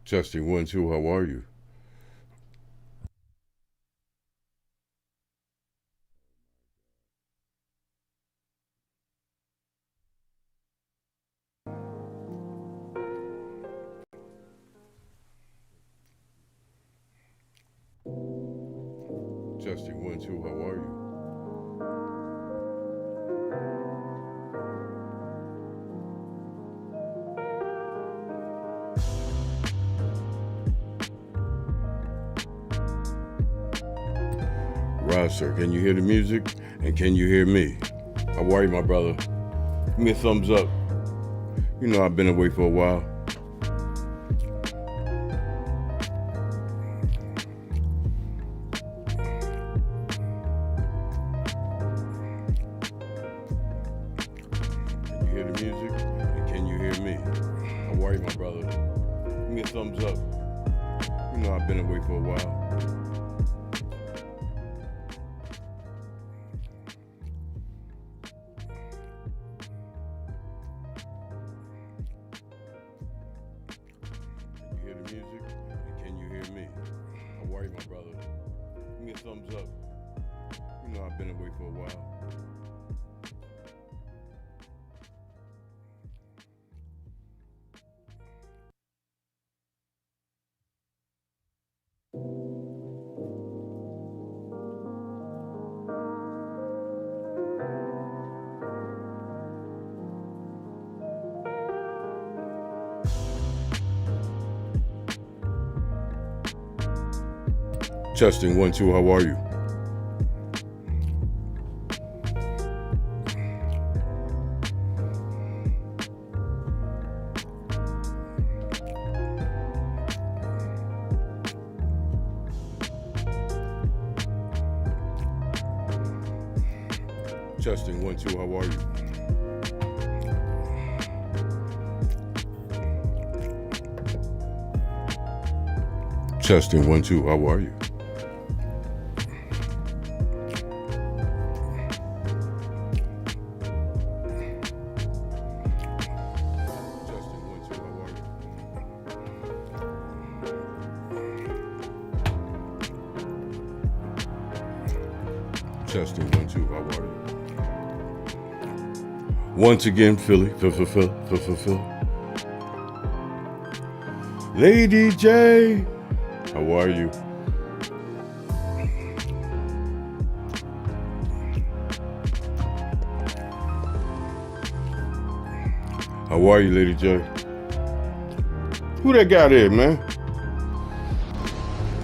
Testing 1 2. How are you? Testing 1 2. How are you? Roster, can you hear the music? And can you hear me? How are you, my brother? Give me a thumbs up. You know I've been away for a while. Can you hear the music? And can you hear me? How are you, my brother? Give me a thumbs up. You know I've been away for a while. Can you hear the music? And can you hear me? How are you, my brother? Give me a thumbs up. You know I've been away for a while. Testing 1 2. How are you? Testing 1 2. How are you? Testing 1 2. How are you? Testing 1 2. How are you? Once again, Philly, Phil. Lady J, how are you? How are you, Lady J? Who that guy there, man?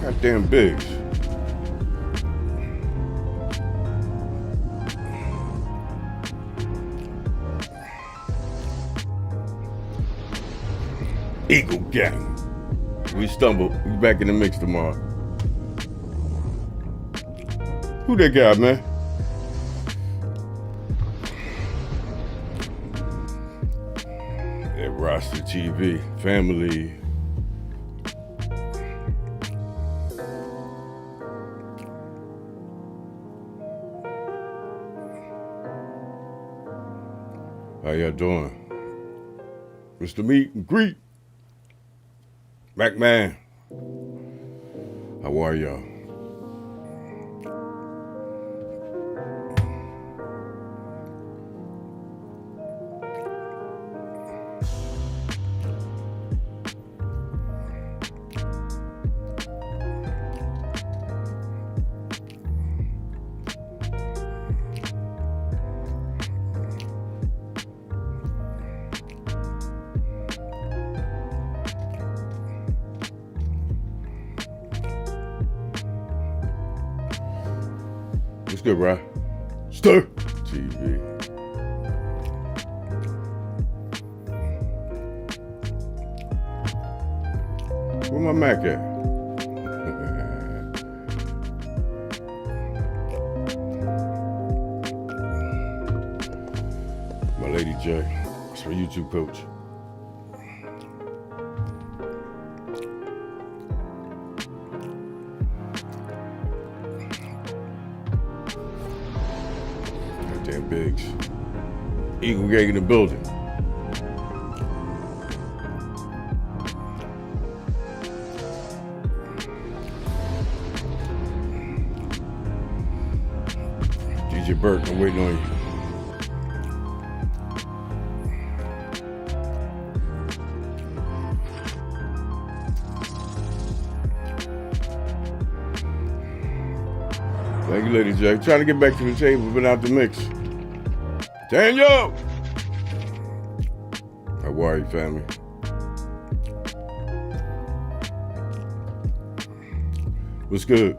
Goddamn Biggs. Eagle Gang. We stumbled. We back in the mix tomorrow. Who that guy, man? That Roster TV family. How y'all doing? Mr. Meet and Greet. McMahon. How are y'all? What's good, bro? Stir TV. Where my Mac at? My Lady J. That's her YouTube coach. Goddamn Biggs. Eagle Gang in the building. DJ Burke, I'm waiting on you. Thank you, Lady J. Trying to get back to the table, been out the mix. Daniel! How are you, family? What's good?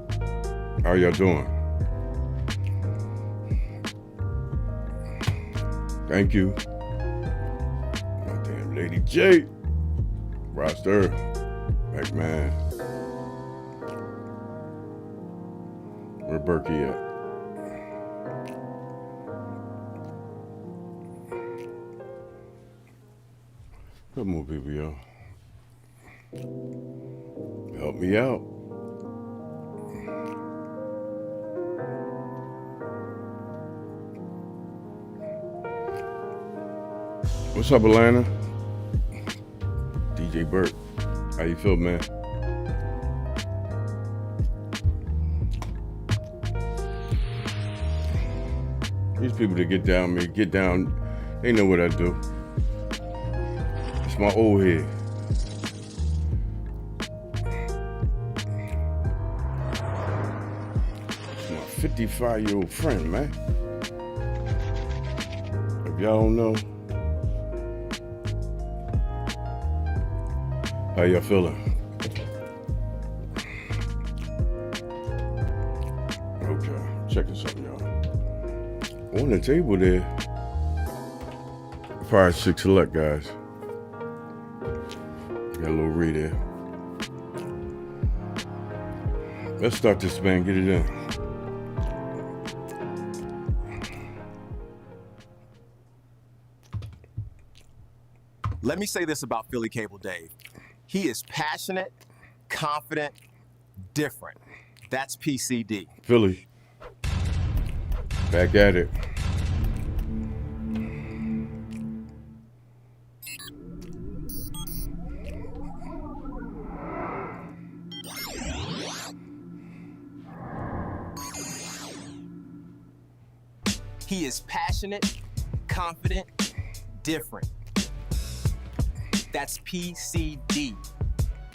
How y'all doing? Thank you. My damn Lady J. Roster. McMahon. Where Berkey at? Come on, people, y'all. Help me out. What's up, Atlanta? DJ Burke. How you feel, man? These people that get down, they know what I do. It's my old head. It's my 55-year-old friend, man. If y'all don't know, how y'all feeling? Okay, checking something, y'all. On the table there, Fire 6 Select, guys. Got a little read there. Let's start this, man. Get it in. Let me say this about Philly Cable Dave. He is passionate, confident, different. That's PCD. Philly. Back at it. He is passionate, confident, different. That's PCD.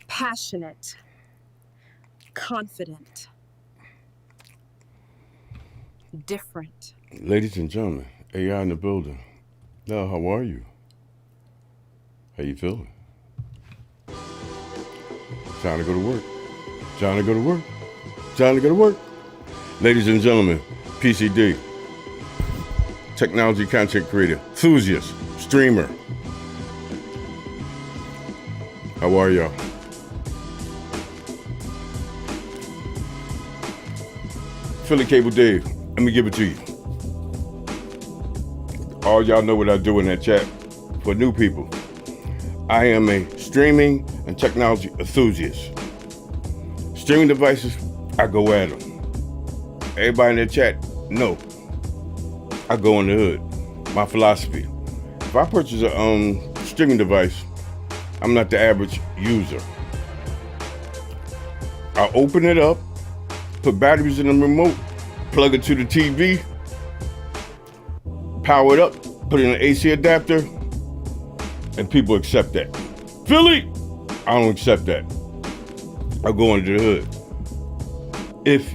Passionate, confident, different. Ladies and gentlemen, AI in the building. Now, how are you? How you feeling? Time to go to work. Time to go to work. Time to go to work. Ladies and gentlemen, PCD. Technology content creator, enthusiast, streamer. How are y'all? Philly Cable Dave, let me give it to you. All y'all know what I do in that chat. For new people, I am a streaming and technology enthusiast. Streaming devices, I go at them. Everybody in the chat, know. I go in the hood. My philosophy. If I purchase a streaming device, I'm not the average user. I open it up, put batteries in the remote, plug it to the TV, power it up, put in an AC adapter, and people accept that. Philly, I don't accept that. I go into the hood. If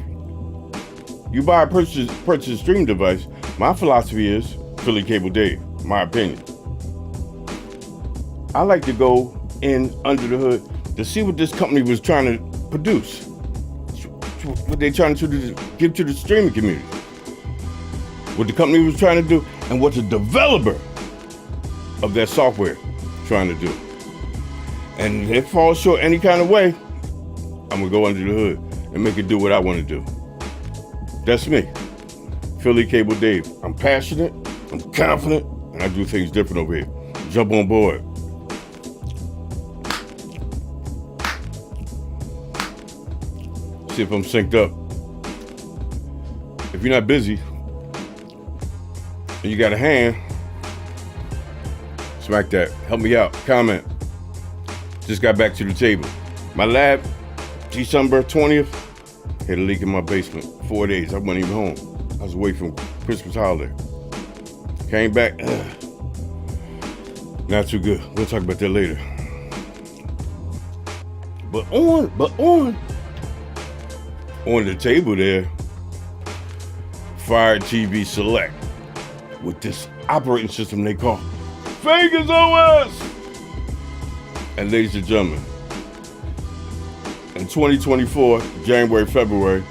you buy a purchase a streaming device, my philosophy is Philly Cable Dave, my opinion. I like to go in under the hood to see what this company was trying to produce. What they trying to give to the streaming community. What the company was trying to do and what the developer of that software trying to do. And if it falls short any kind of way, I'm gonna go under the hood and make it do what I want to do. That's me. Philly Cable Dave. I'm passionate, I'm confident, and I do things different over here. Jump on board. See if I'm synced up. If you're not busy and you got a hand, smack that. Help me out. Comment. Just got back to the table. My lab, December 20th, had a leak in my basement. 4 days. I wasn't even home. I was away from Christmas holiday. Came back, not too good. We'll talk about that later. But on the table there, Fire TV Select with this operating system they call Vegas OS. And ladies and gentlemen, in 2024, January, February,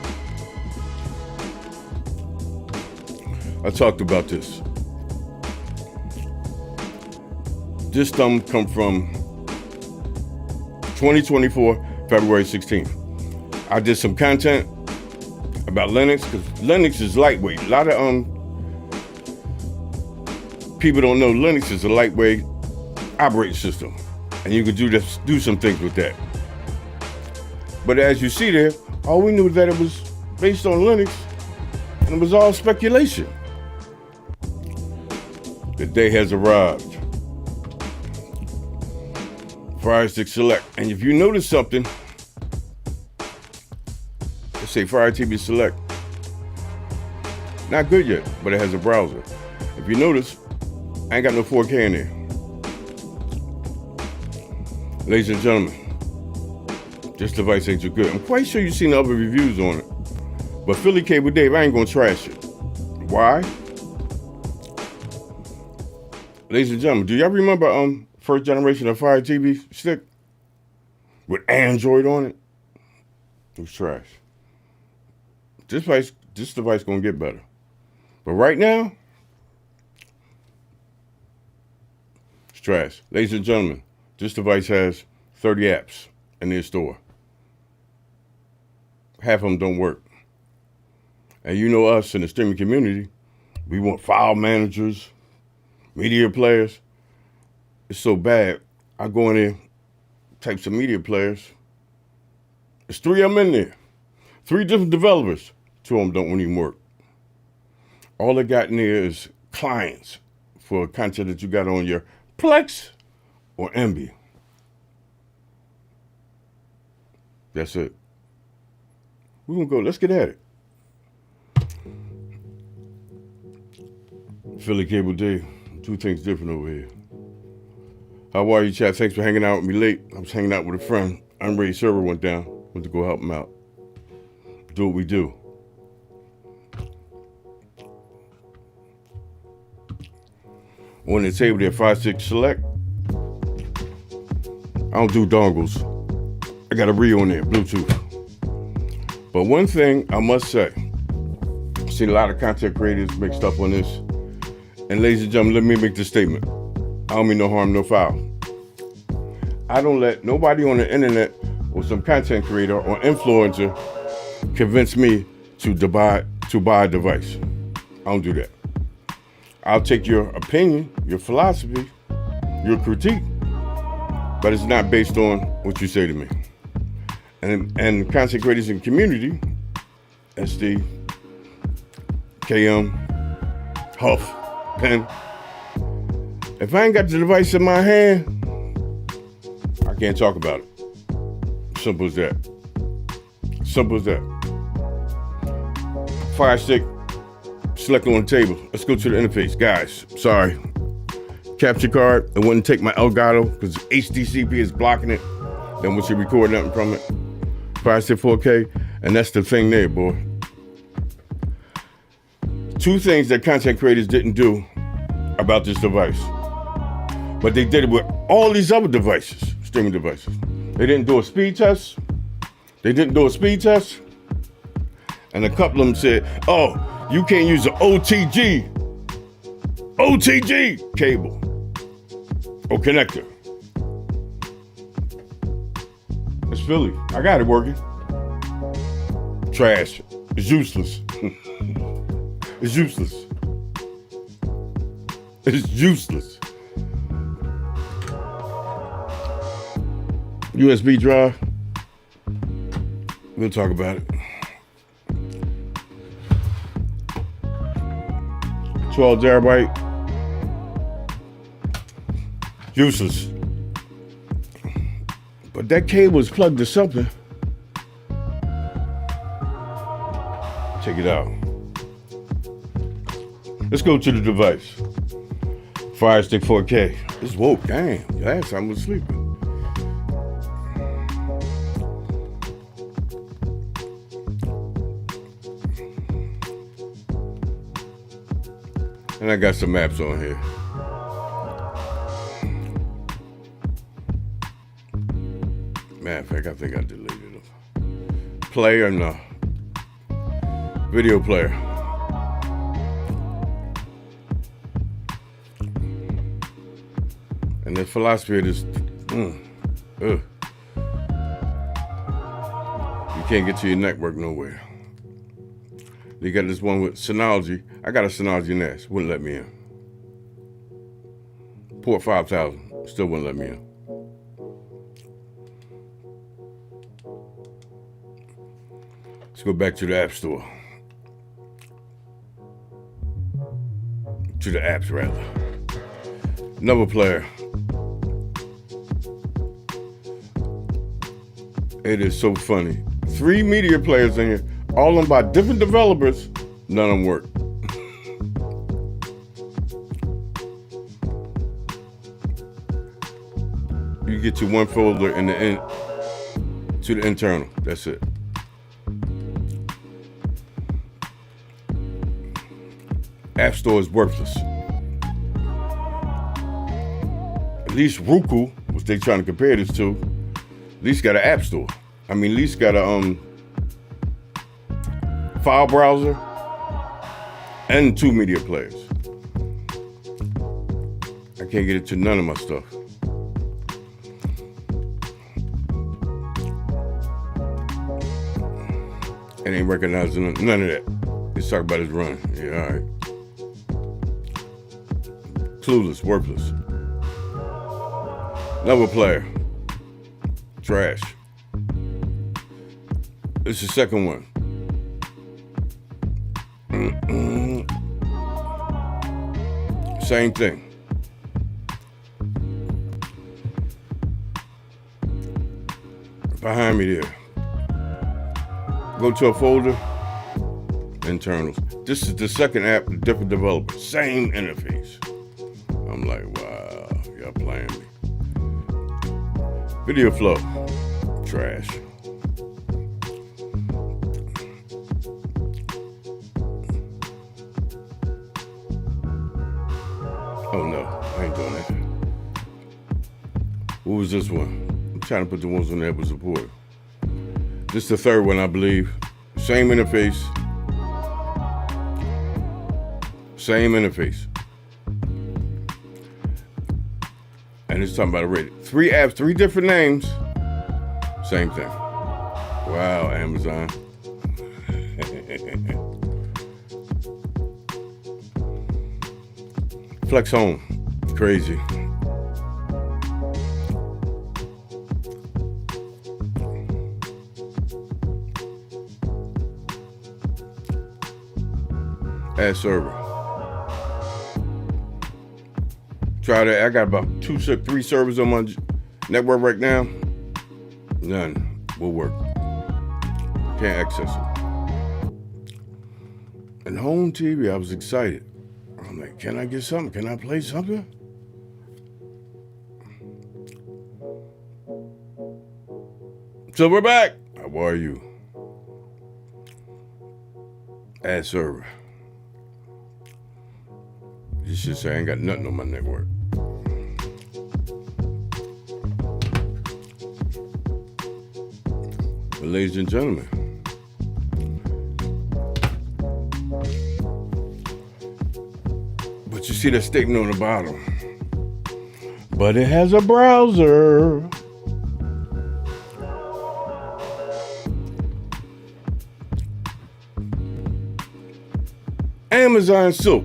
I talked about this. This come from 2024, February 16th. I did some content about Linux, because Linux is lightweight. A lot of people don't know Linux is a lightweight operating system, and you can do some things with that. But as you see there, all we knew that it was based on Linux, and it was all speculation. The day has arrived. Fire Stick Select. And if you notice something, let's say Fire TV Select. Not good yet, but it has a browser. If you notice, I ain't got no 4K in there. Ladies and gentlemen, this device ain't too good. I'm quite sure you've seen other reviews on it. But Philly Cable Dave, I ain't gonna trash it. Why? Ladies and gentlemen, do y'all remember first generation of Fire TV Stick with Android on it? It was trash. This device gonna get better. But right now, it's trash. Ladies and gentlemen, this device has 30 apps in their store. Half of them don't work. And you know us in the streaming community, we want file managers, media players. It's so bad, I go in there, type some media players. There's 3 of them in there. 3 different developers. 2 of them don't even work. All they got in there is clients for content that you got on your Plex or Emby. That's it. We're gonna go, let's get at it. Philly Cable Dave, 2 things different over here. How are you, chat? Thanks for hanging out with me late. I was hanging out with a friend. Unrated server went down. Went to go help him out. Do what we do. On the table there, Fire Stick Select. I don't do dongles. I got a Rio on there, Bluetooth. But one thing I must say, I've seen a lot of content creators make stuff on this. And ladies and gentlemen, let me make this statement. I don't mean no harm, no foul. I don't let nobody on the internet or some content creator or influencer convince me to buy a device. I don't do that. I'll take your opinion, your philosophy, your critique, but it's not based on what you say to me. And content creators in community, SD, KM, Huff, Pen. If I ain't got the device in my hand, I can't talk about it. Simple as that. Simple as that. Fire Stick Select on the table. Let's go to the interface. Guys, sorry. Capture card, it wouldn't take my Elgato because HDCP is blocking it. Then once you record nothing from it. Fire Stick 4K, and that's the thing there, boy. 2 things that content creators didn't do about this device. But they did it with all these other devices, streaming devices. They didn't do a speed test. And a couple of them said, oh, you can't use the OTG cable or connector. It's Philly. I got it working. Trash. It's useless. It's useless. It's useless. USB drive. We'll talk about it. 12 terabyte. Useless. But that cable is plugged to something. Check it out. Let's go to the device. Fire Stick 4K. It's woke. Damn. Last time I was sleeping. And I got some apps on here. Matter of fact, I think I deleted them. Player, no. Video player. And the philosophy of this, you can't get to your network nowhere. You got this one with Synology. I got a Synology NAS, wouldn't let me in. Port 5000, still wouldn't let me in. Let's go back to the App Store. To the apps, rather. Another player. It is so funny. 3 media players in here, all of them by different developers. None of them work. You get to one folder in the end to the internal. That's it. App Store is worthless. At least Roku, which they trying to compare this to, at least got an App Store. I mean, at least got a file browser and 2 media players. I can't get it to none of my stuff. It ain't recognizing none of that. Let's talk about his run. Yeah, all right. Clueless, worthless. Another player. Trash. It's the second one. Same thing. Behind me there. Go to a folder. Internals. This is the second app, different developer. Same interface. I'm like, wow, y'all playing me. Video flow. Trash. Oh no, I ain't doing that. What was this one? I'm trying to put the ones on there with support. This is the third one, I believe. Same interface. Same interface. And it's talking about a rating. 3 apps, 3 different names. Same thing. Wow, Amazon. Flex Home. Crazy. Ad server. Try that. I got about 3 servers on my network right now. None will work. Can't access it. And home TV, I was excited. I'm like, can I get something? Can I play something? So we're back. How are you? Ad server. This shit say I ain't got nothing on my network. But ladies and gentlemen, but you see that statement on the bottom. But it has a browser. Amazon Silk.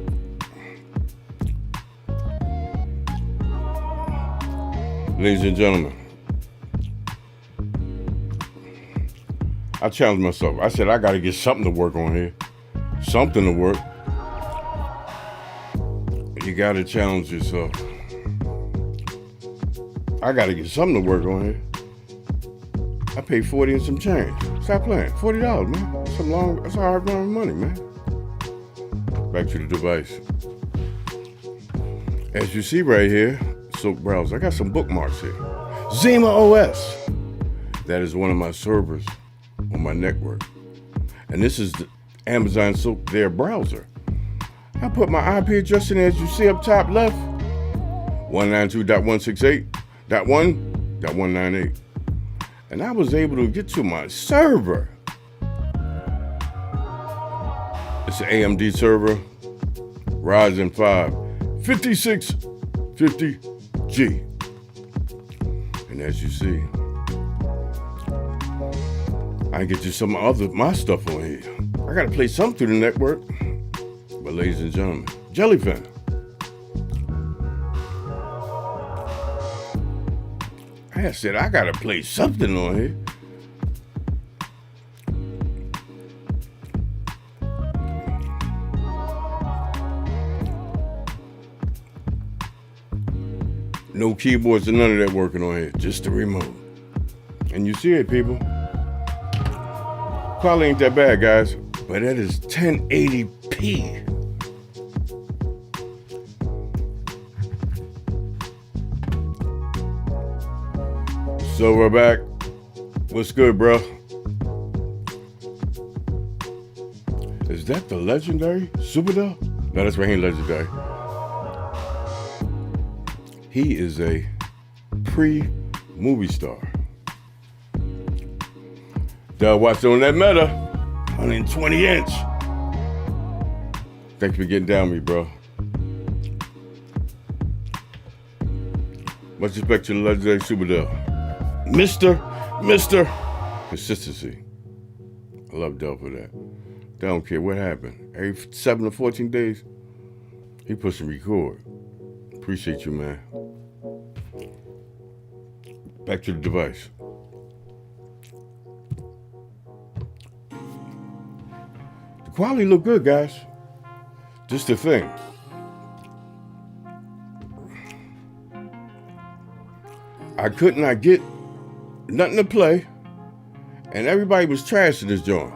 Ladies and gentlemen, I challenged myself. I said, I got to get something to work on here. Something to work. You got to challenge yourself. I got to get something to work on here. I paid 40 and some change. Stop playing. $40, man. That's a hard amount of money, man. Back to the device. As you see right here, Silk Browser, I got some bookmarks here. Zima OS. That is one of my servers on my network. And this is the Amazon Silk their browser. I put my IP address in there, as you see up top left. 192.168.1.198. And I was able to get to my server. It's an AMD server, Ryzen 5 5650G. And as you see, I get you some other my stuff on here. I gotta play something through the network. But ladies and gentlemen, Jellyfin. I said I gotta play something on here. No keyboards and none of that working on here, just the remote. And you see it, people. Quality ain't that bad, guys, but that is 1080p. So we're back. What's good, bro? Is that the legendary Superdell? No, that's Raheem Legendary. He is a pre-movie star. Dell watched on that Meta, 120 inch. Thanks for getting down with me, bro. Much respect to the legendary Superdell. Mr. Consistency. I love Dell for that. Dell don't care what happened. Every 7 to 14 days, he puts and record. Appreciate you, man. Back to the device. The quality look good, guys. Just the thing. I could not get nothing to play, and everybody was trashing this joint.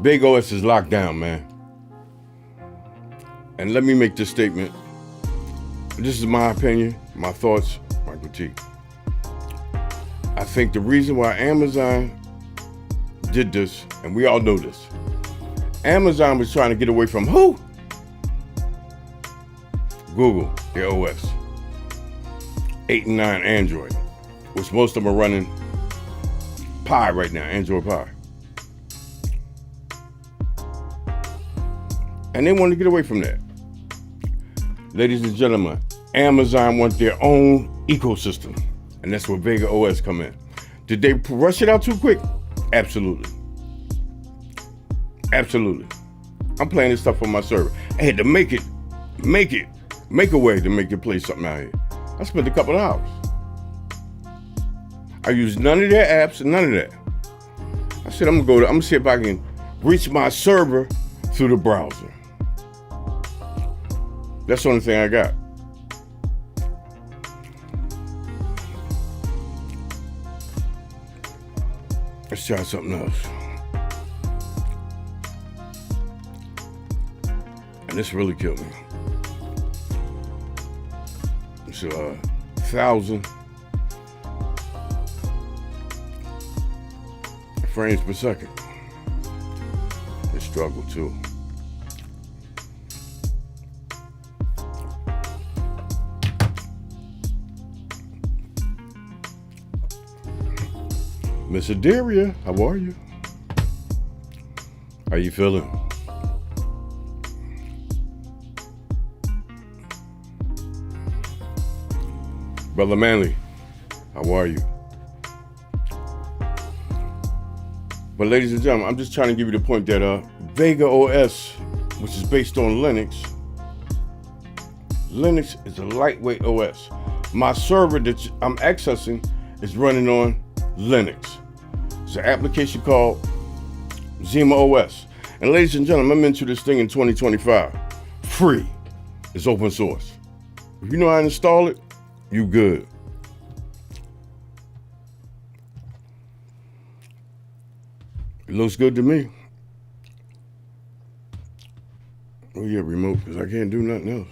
Big OS is locked down, man. And let me make this statement. This is my opinion, my thoughts, my critique. I think the reason why Amazon did this, and we all know this, Amazon was trying to get away from who? Google, their OS. 8 and 9 Android, which most of them are running Pi right now, Android Pi. And they want to get away from that. Ladies and gentlemen, Amazon wants their own ecosystem. And that's where Vega OS come in. Did they rush it out too quick? Absolutely. Absolutely. I'm playing this stuff on my server. I had to make a way to make it play something out here. I spent a couple of hours. I used none of their apps and none of that. I said, I'm gonna see if I can reach my server through the browser. That's the only thing I got. Let's try something else. And this really killed me. It's 1,000 frames per second. It struggled too. Miss Aderia, how are you? How you feeling? Brother Manley, how are you? But ladies and gentlemen, I'm just trying to give you the point that Vega OS, which is based on Linux is a lightweight OS. My server that I'm accessing is running on Linux. It's an application called Zima OS. And ladies and gentlemen, I'm into this thing in 2025. Free. It's open source. If you know how to install it, you good. It looks good to me. Oh yeah, remote, because I can't do nothing else.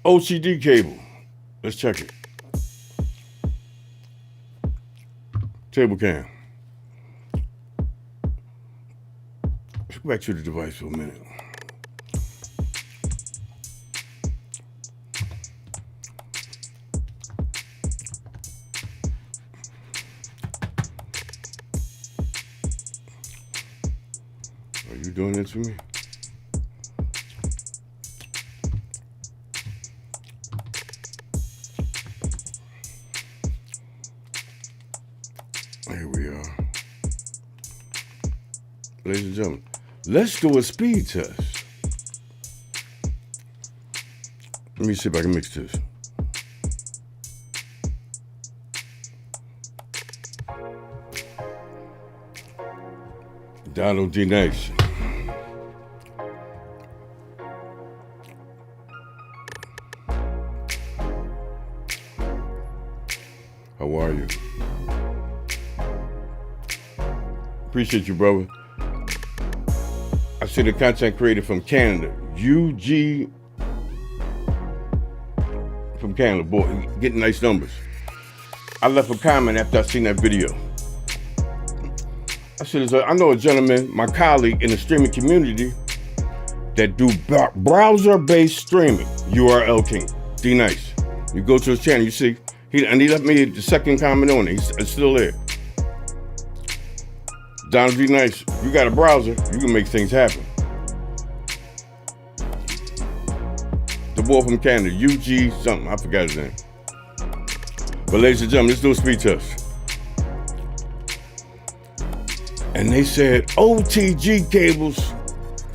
OCD cable. Let's check it. Table cam. Let's go back to the device for a minute. Are you doing that to me? Here we are. Ladies and gentlemen, let's do a speed test. Let me see if I can mix this. Donald D. Nice. How are you? Appreciate you, brother. I see the content creator from Canada, UG from Canada. Boy, getting nice numbers. I left a comment after I seen that video. I said, I know a gentleman, my colleague in the streaming community, that do browser-based streaming. URL King, D Nice. You go to his channel, you see, he left me the second comment on it. It's still there. Donald D. Nice, you got a browser, you can make things happen. The boy from Canada, UG something, I forgot his name. But ladies and gentlemen, let's do a speed test. And they said OTG cables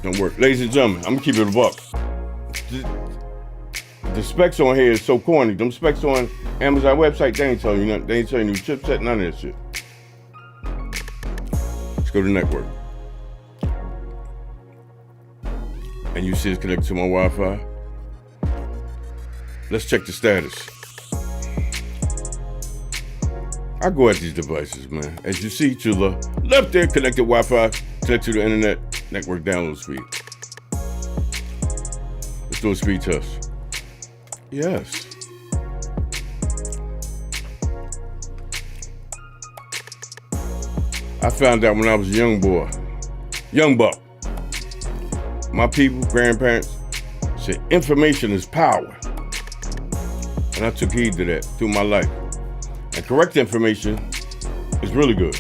don't work. Ladies and gentlemen, I'm gonna keep it a buck. The specs on here is so corny. Them specs on Amazon website, they ain't telling you nothing. They ain't telling you chipset, none of that shit. Let's go to network. And you see it's connected to my Wi-Fi. Let's check the status. I go at these devices, man. As you see to the left there, connected Wi-Fi, connect to the internet, network download speed. Let's do a speed test. Yes. I found out when I was a young boy, young buck. My people, grandparents, said information is power. And I took heed to that through my life. And correct information is really good.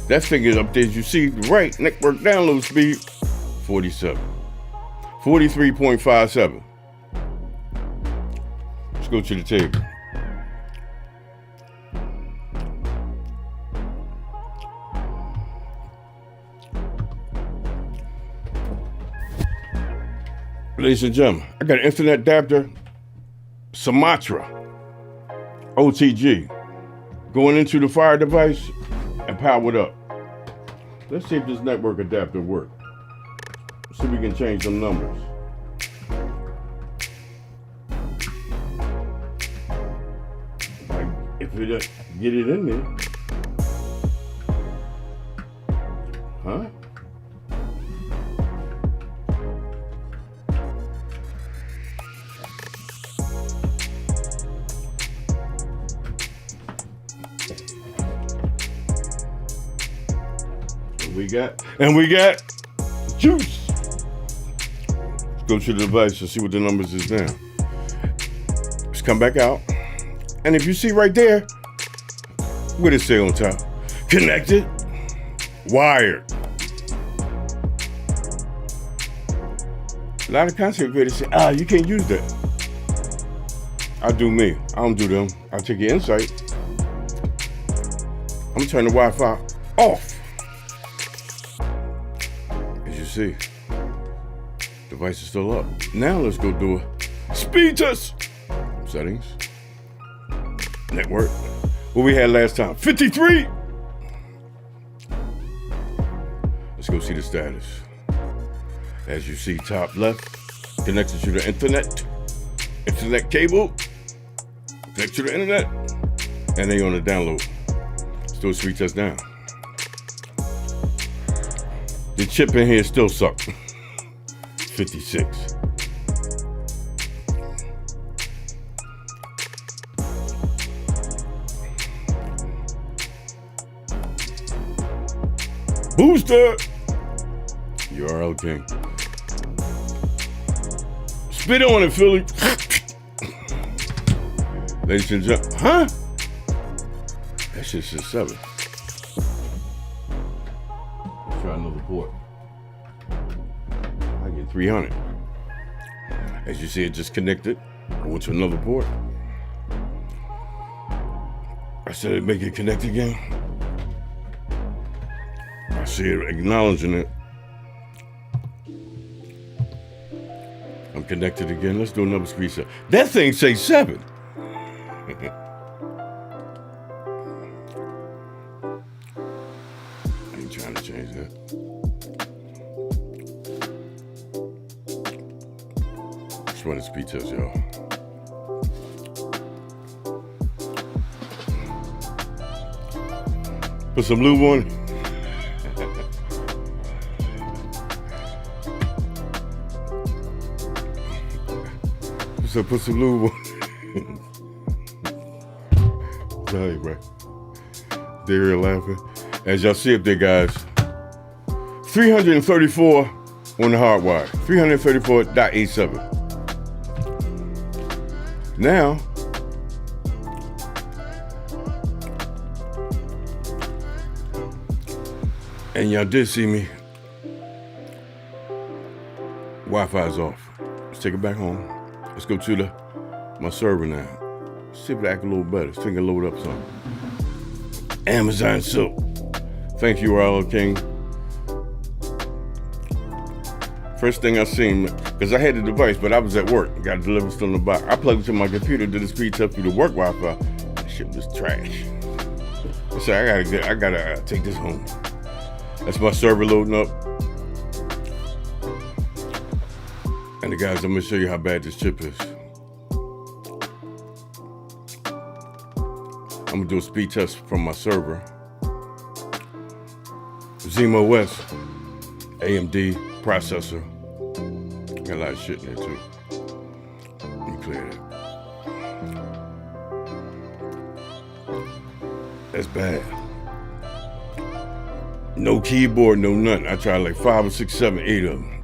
That thing is up there, as you see, right, network download speed, 47. 43.57. Let's go to the table. Ladies and gentlemen, I got an internet adapter, Sumatra, OTG, going into the Fire device and power it up. Let's see if this network adapter works. See if we can change some numbers. If we just get it in there. Huh? We got juice. Let's go to the device and see what the numbers is now. Let's come back out. And if you see right there, what does it say on top? Connected, wired. A lot of content creators say, you can't use that. I do me. I don't do them. I take your insight. I'm gonna turn the Wi-Fi off. See, device is still up. Now let's go do a speed test. Settings, network. What we had last time, 53. Let's go see the status. As you see, top left, connected to the internet cable, connected to the internet, and they on the download. Still speed test down. The chip in here still sucks. 56. Booster! URL King. Spit on it, Philly. Ladies and gentlemen. Huh? That shit says 7. Let's try another port. I get 300. As you see, it just connected. I went to another port. I said it make it connect again. I see it acknowledging it. I'm connected again. Let's do another speed test. That thing says 7. I ain't trying to change that. Just run the speed test, y'all. Put some lube on it. So put some lube on. Sorry, bro. They're here laughing. As y'all see up there, guys, 334 on the hard wire. 334.87. Now, and y'all did see me. Wi-Fi's off. Let's take it back home. Let's go to my server now. See if it act a little better. See if it can load up something. Amazon Silk. Thank you, URL King. First thing I seen, because I had the device, but I was at work. Got to deliver stuff in the box. I plugged it to my computer, did the speed test through the work Wi-Fi. That shit was trash. So I gotta take this home. That's my server loading up. And guys, I'm gonna show you how bad this chip is. I'm gonna do a speed test from my server. ZemonOS, AMD processor. Got a lot of shit in there too. Let me clear that. That's bad. No keyboard, no nothing. I tried like 5 or 6, 7, 8 of them.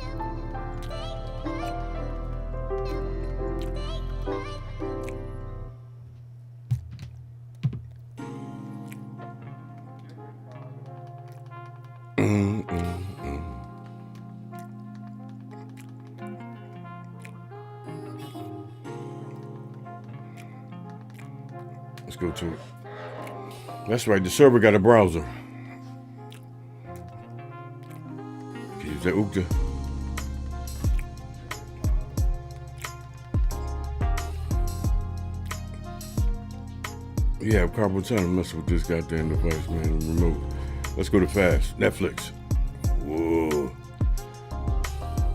Let's go to it. That's right, the server got a browser. You can use that Okta. Yeah, carpal tunnel messing with this goddamn device, man. The remote. Let's go to fast. Netflix. Whoa.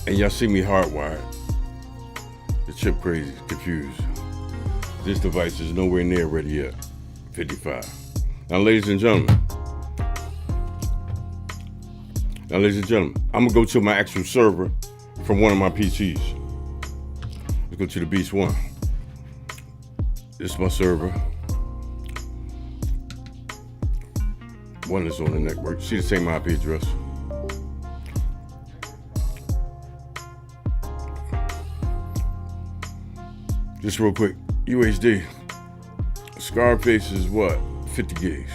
And y'all see me hardwired. The chip crazy, confused. This device is nowhere near ready yet. 55. Now, ladies and gentlemen. I'm gonna go to my actual server from one of my PCs. Let's go to the Beast One. This is my server. One is on the network. See the same IP address. Just real quick, UHD. Scarface is what? 50 gigs.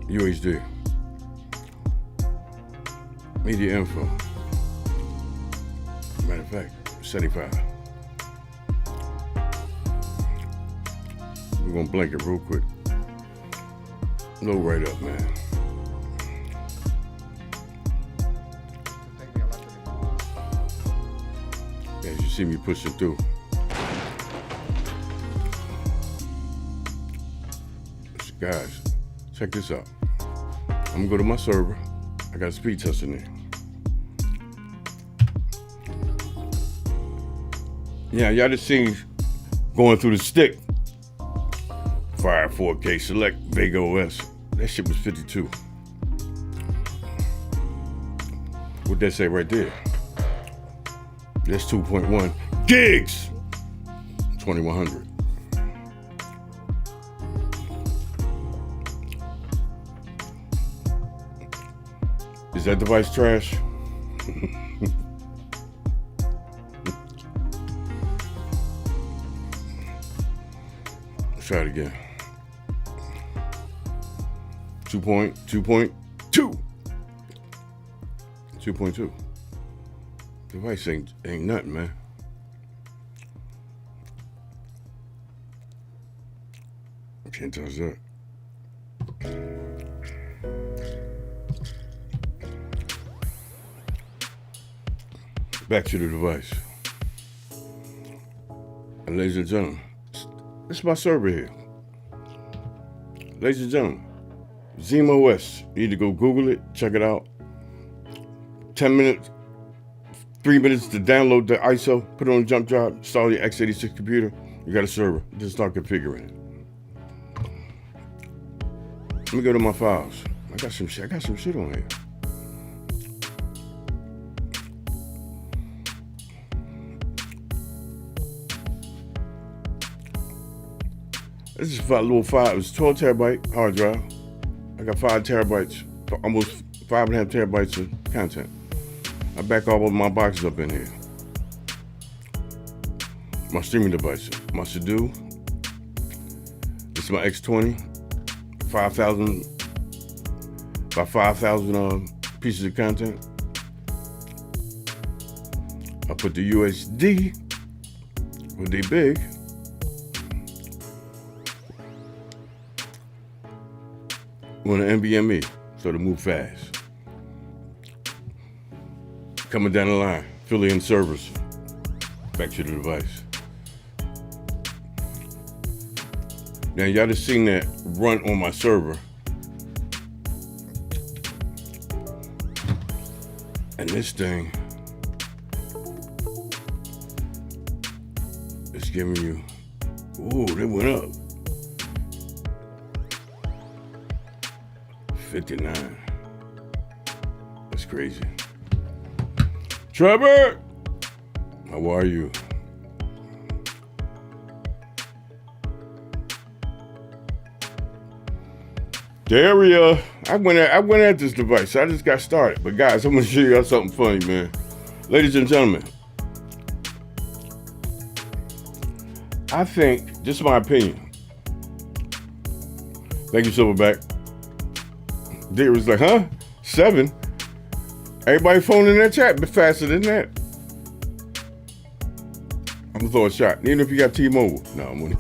UHD. Media info. Matter of fact, 75. We're gonna blank it real quick. Load right up, man. As you see me pushing through. So guys, check this out. I'm gonna go to my server. I got a speed test in there. Yeah, y'all just seen going through the stick Fire 4K Select Vega OS. That shit was 52. What'd that say right there? That's 2.1 gigs. 2100. Is that device trash? Let's try it again. 2.2. 2.2. Device ain't nothing, man. Can't touch that. Back to the device. And ladies and gentlemen, this is my server here. Ladies and gentlemen, Zima OS. You need to go Google it, check it out. 10 minutes, 3 minutes to download the ISO, put it on a jump drive, install your x86 computer. You got a server. Just start configuring it. Let me go to my files. I got some shit on here. This is a little file. It was 12 terabyte hard drive. I got 5 terabytes, almost 5.5 terabytes of content. I back all of my boxes up in here. My streaming devices, my Sudo. This is my X20, 5,000 pieces of content. I put the USD, when they big. On an NVMe, so to move fast. Coming down the line, filling in servers. Back to the device. Now y'all just seen that run on my server. And this thing is giving you, ooh, they went up. 59. That's crazy. Trevor! How are you? Daria, I went at this device. I just got started. But guys, I'm gonna show you something funny, man. Ladies and gentlemen, I think, just my opinion. Thank you, Silverback. Deer was like, huh? 7? Everybody phone in that chat, but faster than that. I'm gonna throw a shot. Even if you got T-Mobile. No, I'm gonna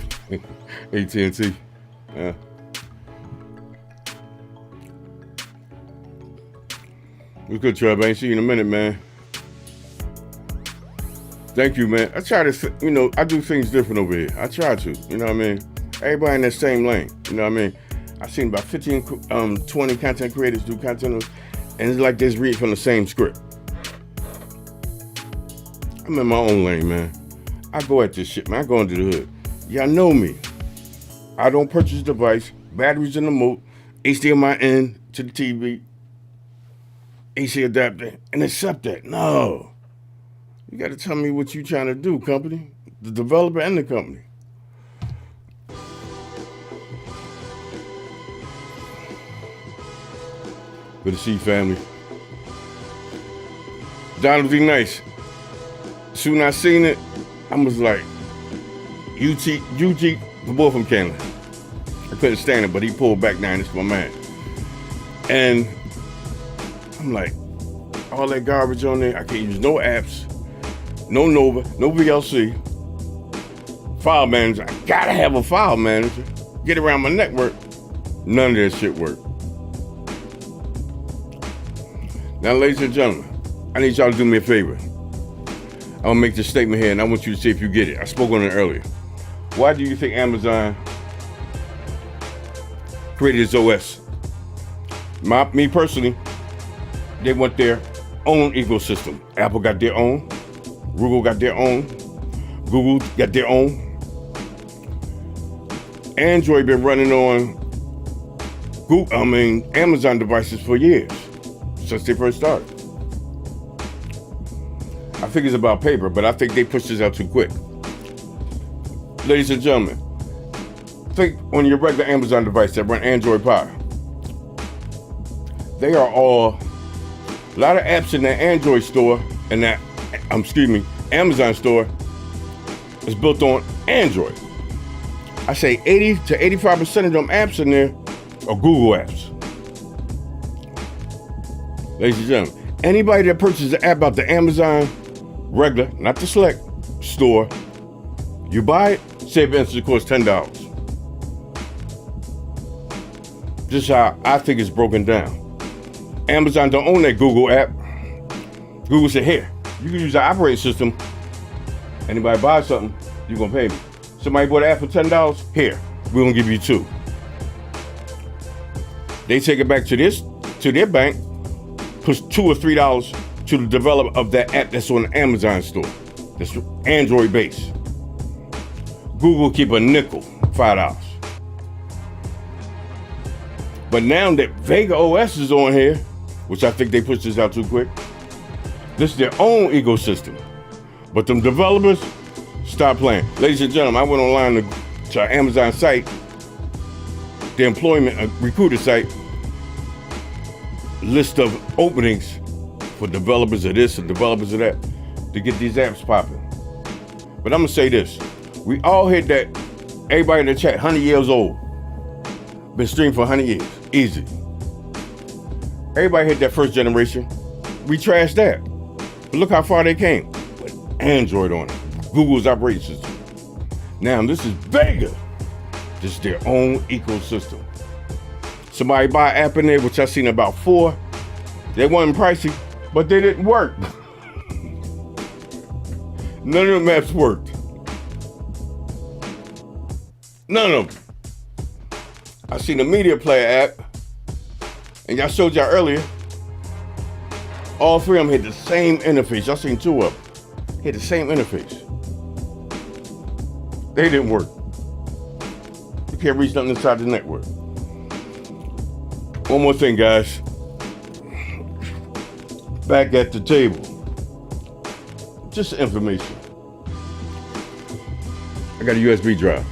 AT&T. Yeah. What's good, Trev? I ain't seen you in a minute, man. Thank you, man. I try to, I do things different over here. I try to, you know what I mean? Everybody in that same lane, you know what I mean? I've seen about 15, 20 content creators do content, and it's like they just read from the same script. I'm in my own lane, man. I go at this shit, man. I go into the hood. Y'all know me. I don't purchase a device, batteries in the moat, HDMI in to the TV, AC adapter, and accept that. No. You got to tell me what you trying to do, company. The developer and the company. Good to see you, family. Donald D. Nice. Soon I seen it, I was like, UG, the boy from Canada. I couldn't stand it, but he pulled back down. It's my man. And I'm like, all that garbage on there. I can't use no apps, no Nova, no VLC. File manager. I gotta have a file manager. Get around my network. None of that shit worked. Now, ladies and gentlemen, I need y'all to do me a favor. I'm gonna make this statement here, and I want you to see if you get it. I spoke on it earlier. Why do you think Amazon created this OS? Me personally, they want their own ecosystem. Apple got their own. Google got their own. Google got their own. Android been running on Amazon devices for years, since they first started. I think it's about paper, but I think they pushed this out too quick. Ladies and gentlemen, think on your regular Amazon device that run Android Pie. They are all, a lot of apps in that Android store and that, Amazon store is built on Android. I say 80 to 85% of them apps in there are Google apps. Ladies and gentlemen, anybody that purchases an app out the Amazon regular, not the Select store, you buy it, say for instance it costs $10. This is how I think it's broken down. Amazon don't own that Google app. Google said, here, you can use the operating system. Anybody buy something, you're gonna pay me. Somebody bought an app for $10, here, we're gonna give you $2. They take it back to their bank, push $2 or $3 to the developer of that app that's on the Amazon store. That's Android based. Google keep a nickel, $5. But now that Vega OS is on here, which I think they pushed this out too quick, this is their own ecosystem. But them developers, stop playing. Ladies and gentlemen, I went online to our Amazon site, the employment recruiter site, list of openings for developers of this and developers of that to get these apps popping. But I'm gonna say this, we all hit that, everybody in the chat, 100 years old, been streaming for 100 years, easy. Everybody hit that first generation, we trashed that. But look how far they came, with Android on it, Google's operating system. Now this is Vega, this is their own ecosystem. Somebody buy an app in there, which I've seen about 4. They wasn't pricey, but they didn't work. None of them apps worked. None of them. I seen a media player app, and y'all showed y'all earlier, all 3 of them had the same interface. Y'all seen 2 of them. Had the same interface. They didn't work. You can't reach nothing inside the network. One more thing, guys. Back at the table. Just information. I got a USB drive.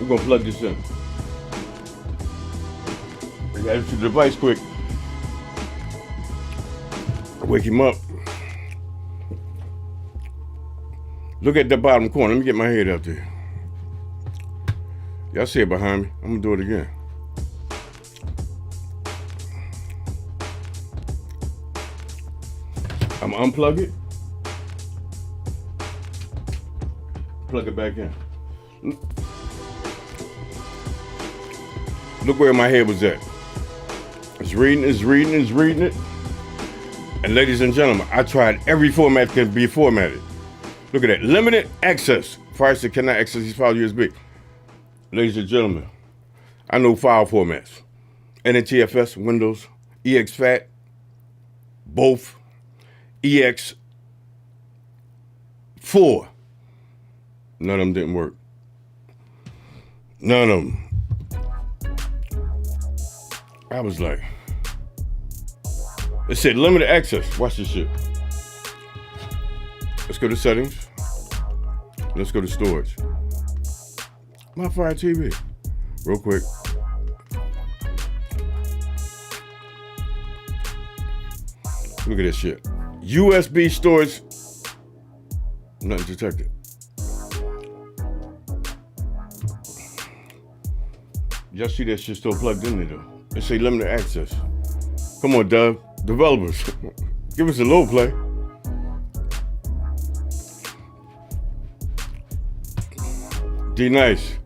We're gonna plug this in. I got it to the device quick. Wake him up. Look at the bottom corner. Let me get my head out there. Y'all see it behind me. I'm gonna do it again. I'm gonna unplug it. Plug it back in. Look where my head was at. It's reading it. And ladies and gentlemen, I tried every format that can be formatted. Look at that, limited access. Fire stick cannot access these files USB. Ladies and gentlemen, I know file formats. NTFS, Windows, EXFAT, both, EX4. None of them didn't work. None of them. I was like, it said limited access. Watch this shit. Let's go to settings. Let's go to storage. My Fire TV. Real quick. Look at this shit. USB storage. Nothing detected. Y'all see that shit still plugged in there though. It say limited access. Come on, Dove. Developers. Give us a little play. D nice.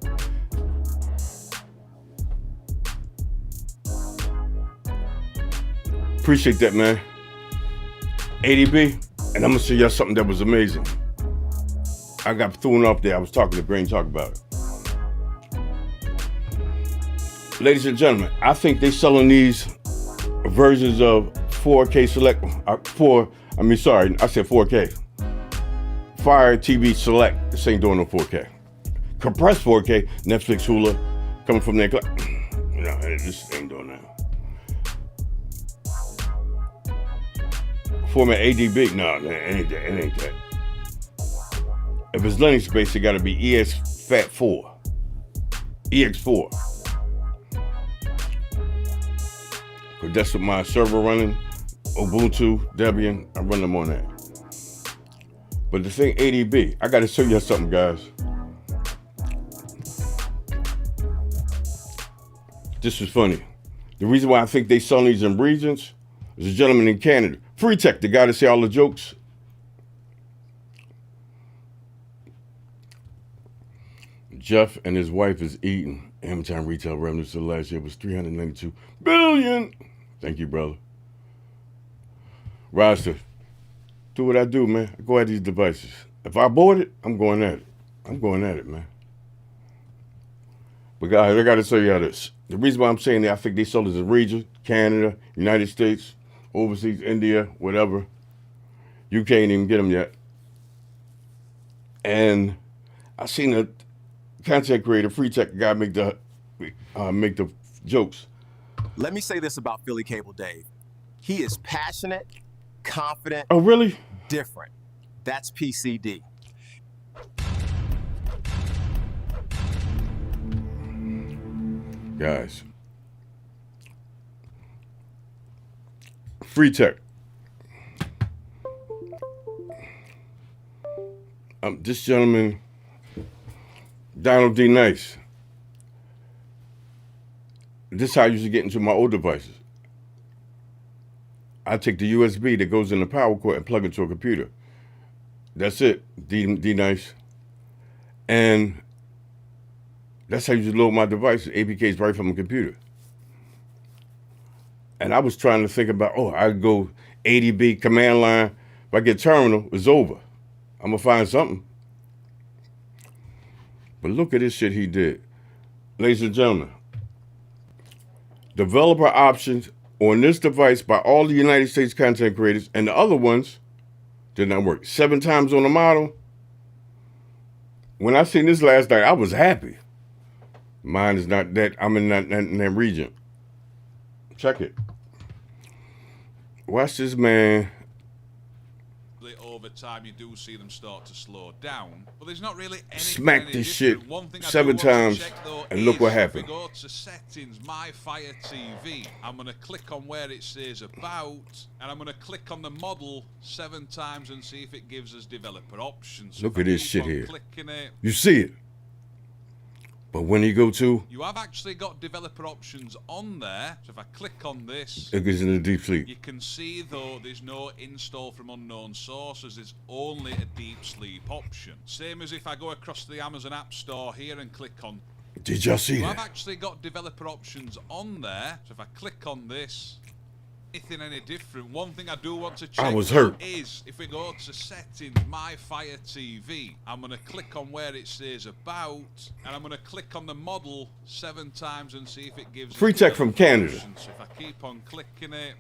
Appreciate that, man. ADB, and I'm gonna show y'all something that was amazing. I got thrown off there. I was talking to Brain Talk about it. Ladies and gentlemen, I think they selling these versions of 4K Select. I said 4K. Fire TV Select. This ain't doing no 4K. Compressed 4K. Netflix, Hulu, coming from their. No, this ain't doing that. Format ADB. No, it ain't that. If it's Linux based, it got to be EXFAT4. EX4. Because that's what my server running. Ubuntu, Debian, I run them on that. But the thing ADB, I got to show you something, guys. This is funny. The reason why I think they sell these in regions is a gentleman in Canada. Free Tech, the guy that say all the jokes. Jeff and his wife is eating. Amazon retail revenue for last year was $392 billion. Thank you, brother. Roster, do what I do, man. I go at these devices. If I bought it, I'm going at it. I'm going at it, man. But guys, I got to show you how this. The reason why I'm saying that, I think they sold it as a region, Canada, United States, overseas, India, whatever. You can't even get them yet. And I seen a content creator, Free Tech guy, make the jokes. Let me say this about Philly Cable Dave. He is passionate, confident. Oh, really? Different. That's PCD. Guys, Free Tech. This gentleman, Donald D. Nice. This is how I used to get into my old devices. I take the USB that goes in the power cord and plug it to a computer. That's it, D Nice. And that's how I used to load my devices, APKs right from a computer. And I was trying to think about, I go ADB, command line. If I get terminal, it's over. I'm going to find something. But look at this shit he did. Ladies and gentlemen, developer options on this device by all the United States content creators, and the other ones did not work. 7 times on the model. When I seen this last night, I was happy. Mine is not that. I'm in that region. Check it. Watch this, man. Over time, you do see them start to slow down. But there's not really any. Smack this shit 7 times, and look what happened. If we go to settings, My Fire TV, I'm going to click on where it says about, and I'm going to click on the model 7 times and see if it gives us developer options. Look at this shit here. Clicking it, you see it. But when you go to, you have actually got developer options on there. So if I click on this, it goes into deep sleep. You can see though there's no install from unknown sources. It's only a deep sleep option. Same as if I go across to the Amazon App Store here and click on. Did y'all see you that? I've actually got developer options on there. So if I click on this, anything any different. One thing I do want to check I was hurt. is if we go to settings, My Fire TV, I'm going to click on where it says about, and I'm going to click on the model 7 times and see if it gives Free Tech from Canada. Options. So if I keep on clicking it,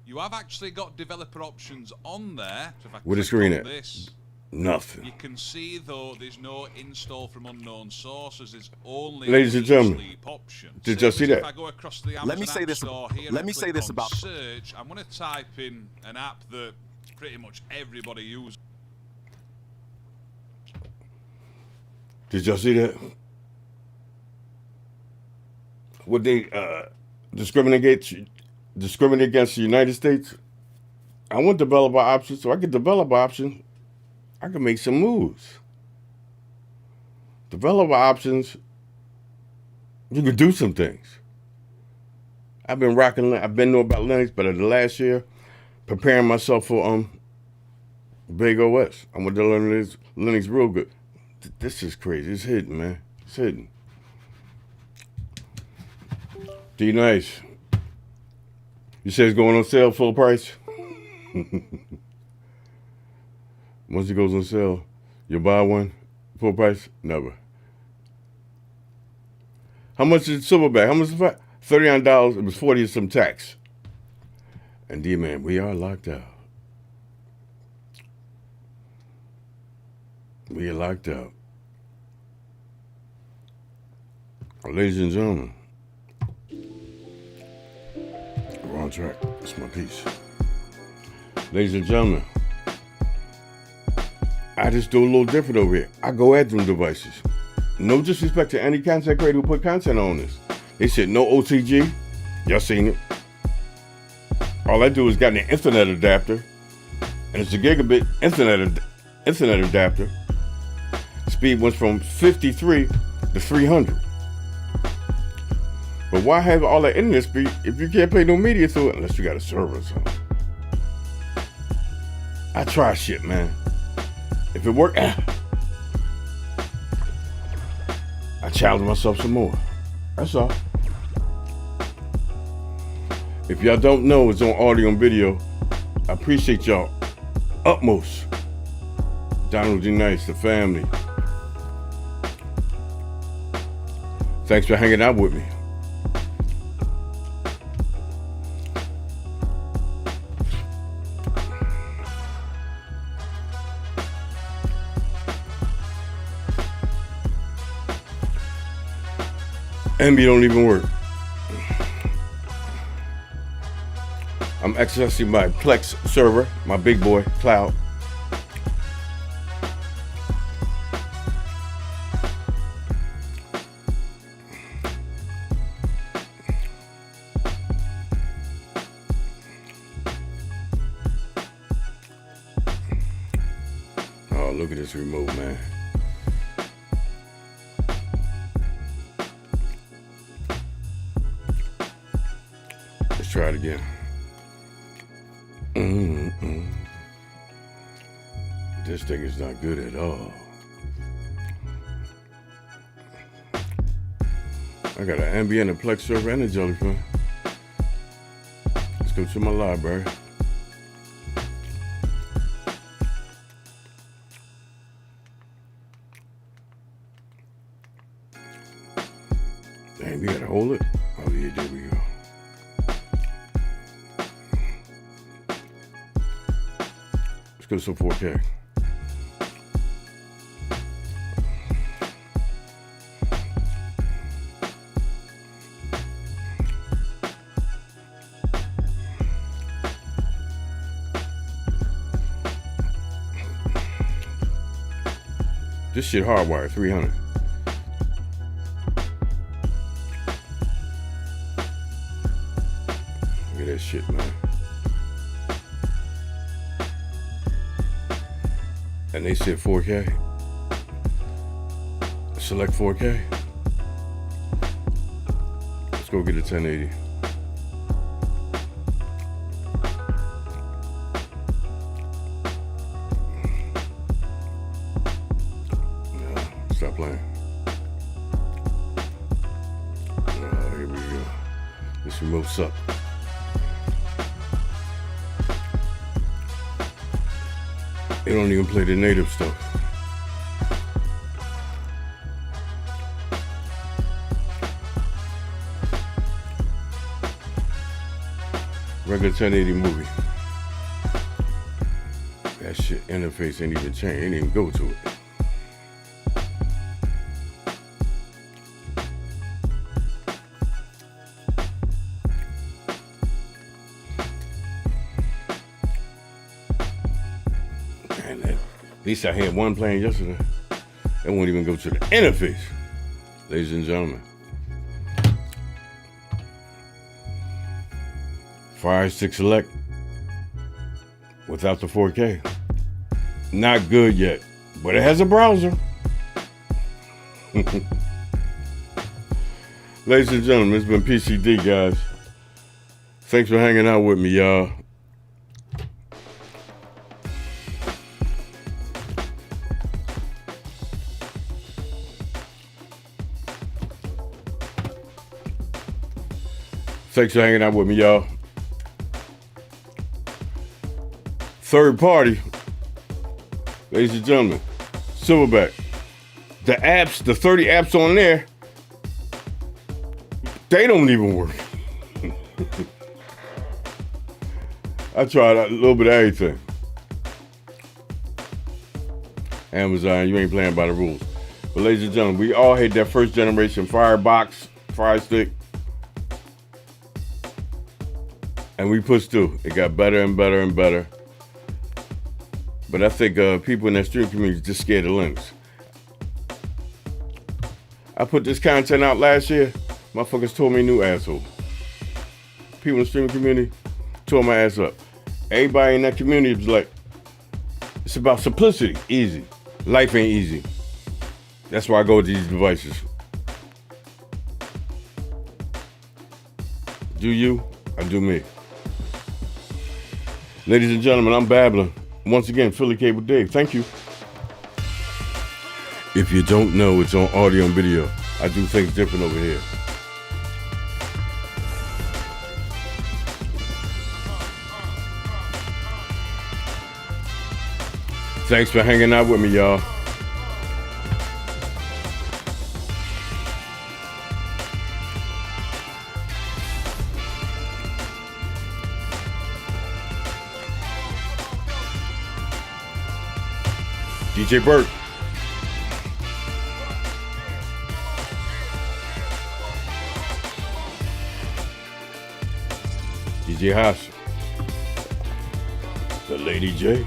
you have actually got developer options on there. So if I with a click screen on at this, nothing. you can see though there's no install from unknown sources. There's only ladies and gentlemen, sleep option. did you see that? If I go across to the Amazon Let me say this. Store here Let me say this about search. I'm going to type in an app that pretty much everybody uses. Did y'all see that? Would they discriminate against the United States? I want developer options, so I get developer options. I can make some moves. Developer options, you can do some things. I've been knowing about Linux, but in the last year, preparing myself for Big OS. I'm gonna learn Linux real good. This is crazy. It's hidden, man. It's hidden. D Nice. You say it's going on sale full price? Once it goes on sale, you buy one full price? Never. How much is Silverback? $39. It was 40 and some tax. And D-Man, we are locked out. We are locked out. Ladies and gentlemen, we're on track. That's my piece. Ladies and gentlemen, I just do a little different over here. I go at them devices. No disrespect to any content creator who put content on this. They said no OTG. Y'all seen it. All I do is got an Ethernet adapter, and it's a gigabit Ethernet adapter. Speed went from 53 to 300. But why have all that internet speed if you can't play no media through it unless you got a server or something? I try shit, man. If it work, I challenge myself some more. That's all. If y'all don't know, it's on audio and video. I appreciate y'all utmost. Donald G. Nice, the family. Thanks for hanging out with me. MB don't even work. I'm accessing my Plex server, my big boy cloud. Oh, look at this remote, man. Let's try it again. This thing is not good at all. I got an Ambient, a Plex server, and a Jellyfin. Let's go to my library. Dang, we gotta hold it. Oh yeah, there we go. Let's go to some 4K. This shit hardwired, 300. Look at that shit, man. And they said 4K. Select 4K. Let's go get a 1080. Stop playing. Here we go. This remote suck. They don't even play the native stuff. Regular 1080 movie. That shit interface ain't even changed. Ain't even go to it. At least I had one playing yesterday. It won't even go to the interface. Ladies and gentlemen. Fire Stick Select without the 4K. Not good yet, but it has a browser. Ladies and gentlemen, it's been PCD, guys. Thanks for hanging out with me, y'all. Thanks for hanging out with me, y'all. Third party, ladies and gentlemen, Silverback. The apps, the 30 apps on there, They don't even work. I tried a little bit of everything. Amazon, you ain't playing by the rules. But ladies and gentlemen, we all had that first generation Firebox, Fire Stick. And we pushed through. It got better and better and better. But I think people in that stream community just scared of Linux. I put this content out last year. Motherfuckers told me new asshole. People in the streaming community tore my ass up. Everybody in that community was like, it's about simplicity, easy. Life ain't easy. That's why I go with these devices. Do you, I do me. Ladies and gentlemen, I'm babbling. Once again, Philly Cable Dave, thank you. If you don't know, it's on audio and video. I do things different over here. Thanks for hanging out with me, y'all. DJ Burt. DJ Haas. The Lady J.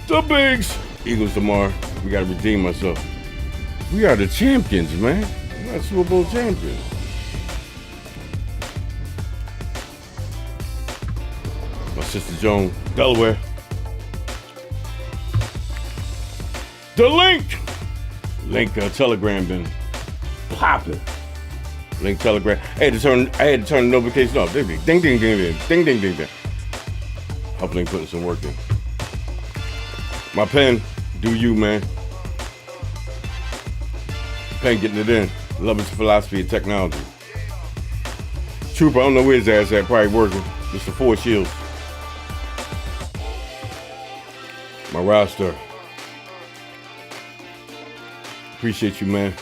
The Bigs. Eagles tomorrow. We gotta redeem ourselves. We are the champions, man. We're not Super Bowl champions. My sister Joan, Delaware. The Link Telegram been popping. Link Telegram. I had to turn the notification off. Ding ding ding ding ding ding ding ding ding. Hopefully putting some work in. My pen, do you, man. Pen getting it in. Love his philosophy of technology. Trooper, I don't know where his ass at, probably working. Mr. Four Shields. My roster. Appreciate you, man.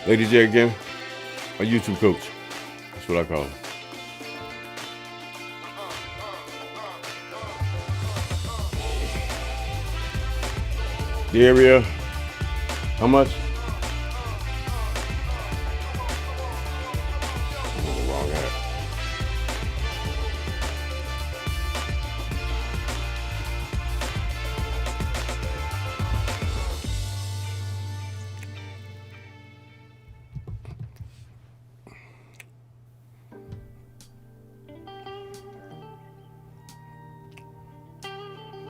Lady J again, my YouTube coach. That's what I call him. The area, how much? Oh, wrong app.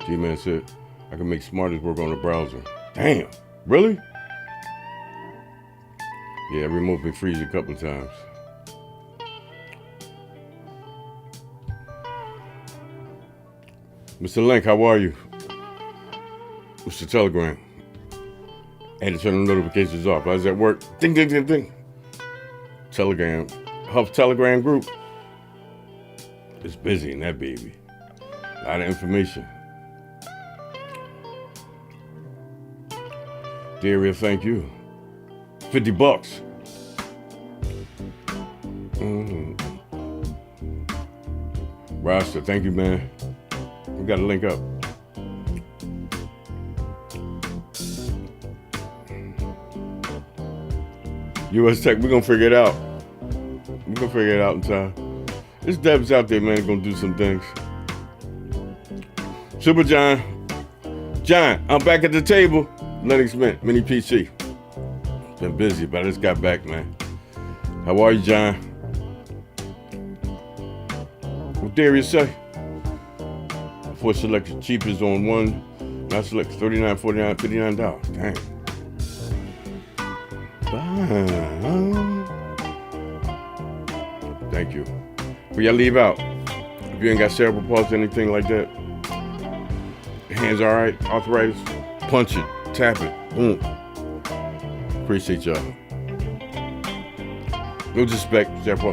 G-Man said, I can make Smartest work on the browser. Damn, really? Yeah, I removed me freeze a couple of times. Mr. Link, how are you? Mr. Telegram. I had to turn the notifications off. I was at work. Ding, ding, ding, ding. Telegram. Huff Telegram group. It's busy in that baby. A lot of information. Daria, thank you. $50. Rasta, thank you, man. We gotta link up. US Tech, we're gonna figure it out. We're gonna figure it out in time. There's devs out there, man, gonna do some things. Super John. John, I'm back at the table. Linux Mint, Mini PC. Been busy, but I just got back, man. How are you, John? What Darius say? Before select the cheapest on one, now select $39, $49, $59. Damn. Thank you. Before y'all leave out, if you ain't got cerebral palsy, anything like that, your hands all right, arthritis, punch it. Tap it. Boom. Appreciate y'all. No disrespect.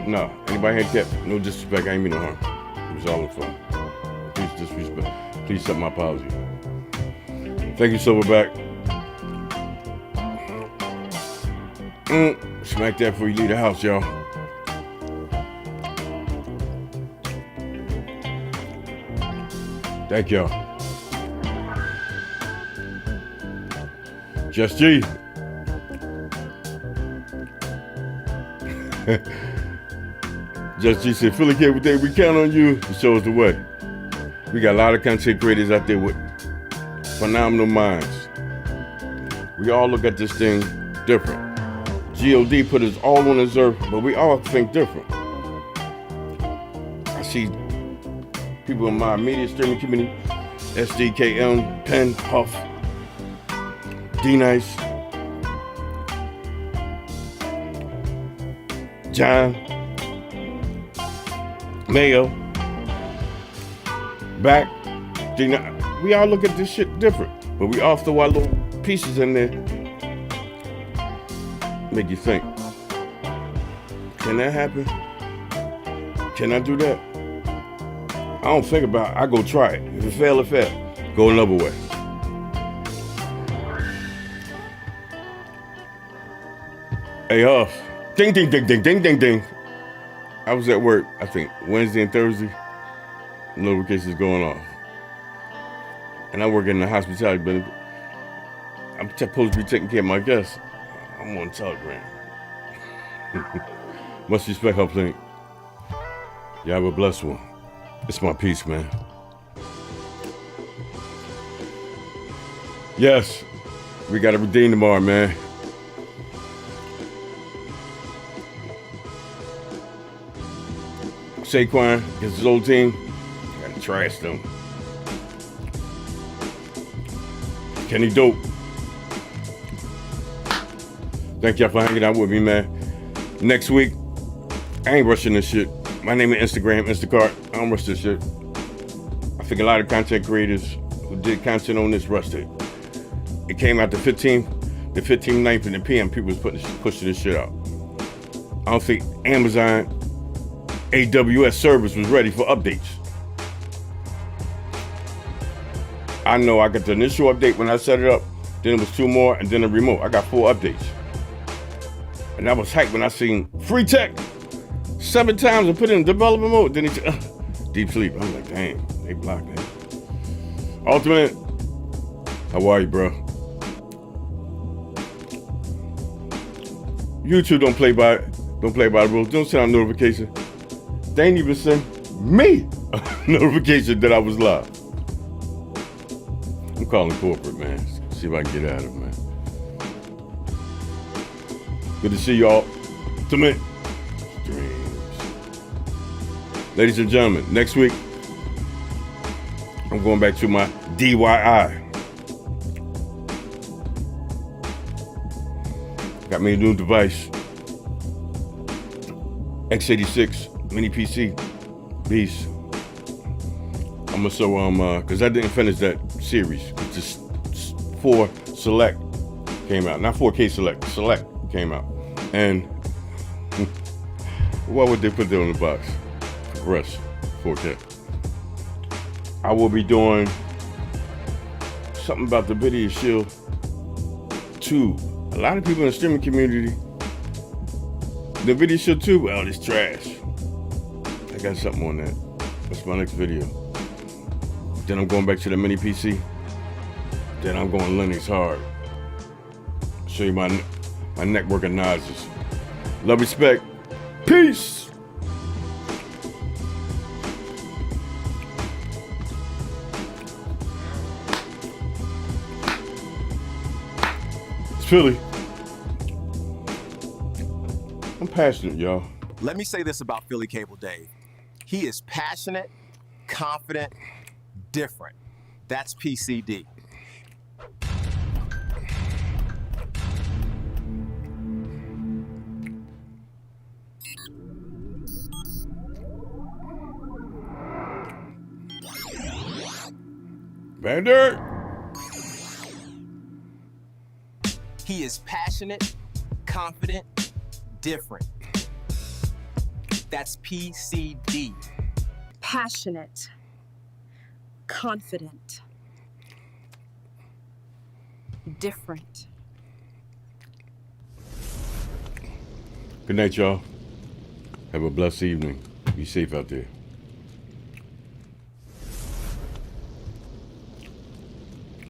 No. Anybody handicapped? No disrespect. I ain't mean no harm. It was all in fun. Please disrespect. Please accept my apology. Thank you, Silverback. Smack that before you leave the house, y'all. Thank y'all. Just G. Just G said, Philly Cable Day, we count on you to show us the way. We got a lot of content creators out there with phenomenal minds. We all look at this thing different. G.O.D. put us all on this earth, but we all think different. I see people in my media streaming community, SDKM, Penn, Huff, D-Nice, John, Mayo, Back, D-Nice. We all look at this shit different, but we all throw our little pieces in there. Make you think, can that happen? Can I do that? I don't think about it. I go try it. If it fail, it fail. Go another way. Hey, Huff. Ding, ding, ding, ding, ding, ding, ding. I was at work, I think, Wednesday and Thursday. Notifications going off. And I work in the hospitality business. I'm supposed to be taking care of my guests. I'm on Telegram. Much respect, Huff Link. Y'all have a blessed one. It's my piece, man. Yes, we got to redeem tomorrow, man. Saquon against his old team. Got to trash them. Kenny Dope. Thank y'all for hanging out with me, man. Next week, I ain't rushing this shit. My name is Instagram, Instacart. I don't rush this shit. I think a lot of content creators who did content on this rushed it. It came out the 15th, 9th in the PM. People was pushing this shit out. I don't think Amazon AWS service was ready for updates. I know I got the initial update when I set it up. Then it was 2 more, and then a remote. I got 4 updates. And I was hyped when I seen free tech 7 times and put it in developer mode. Then it's deep sleep. I'm like, dang, they blocked that. Ultimate, how are you, bro? YouTube don't play by the rules. Don't send out notification. They ain't even send me a notification that I was live. I'm calling corporate, man. See if I can get at it, man. Good to see y'all. Ultimate Streams. Ladies and gentlemen, next week, I'm going back to my DIY. Got me a new device. x86 mini PC. Beast. I'm gonna show cause I didn't finish that series. Just 4 Select came out. Not 4K Select came out. And why would they put that on the box? Rush 4K. I will be doing something about the Video Shield 2. A lot of people in the streaming community, the Video Shield 2, well, it's trash. I got something on that. That's my next video. Then I'm going back to the mini PC. Then I'm going Linux hard. Show you my network of noises. Love, respect. Peace. It's Philly. I'm passionate, y'all. Let me say this about Philly Cable Dave. He is passionate, confident, different. That's PCD. Vander. He is passionate, confident, different. That's PCD. Passionate. Confident. Different. Good night, y'all. Have a blessed evening. Be safe out there.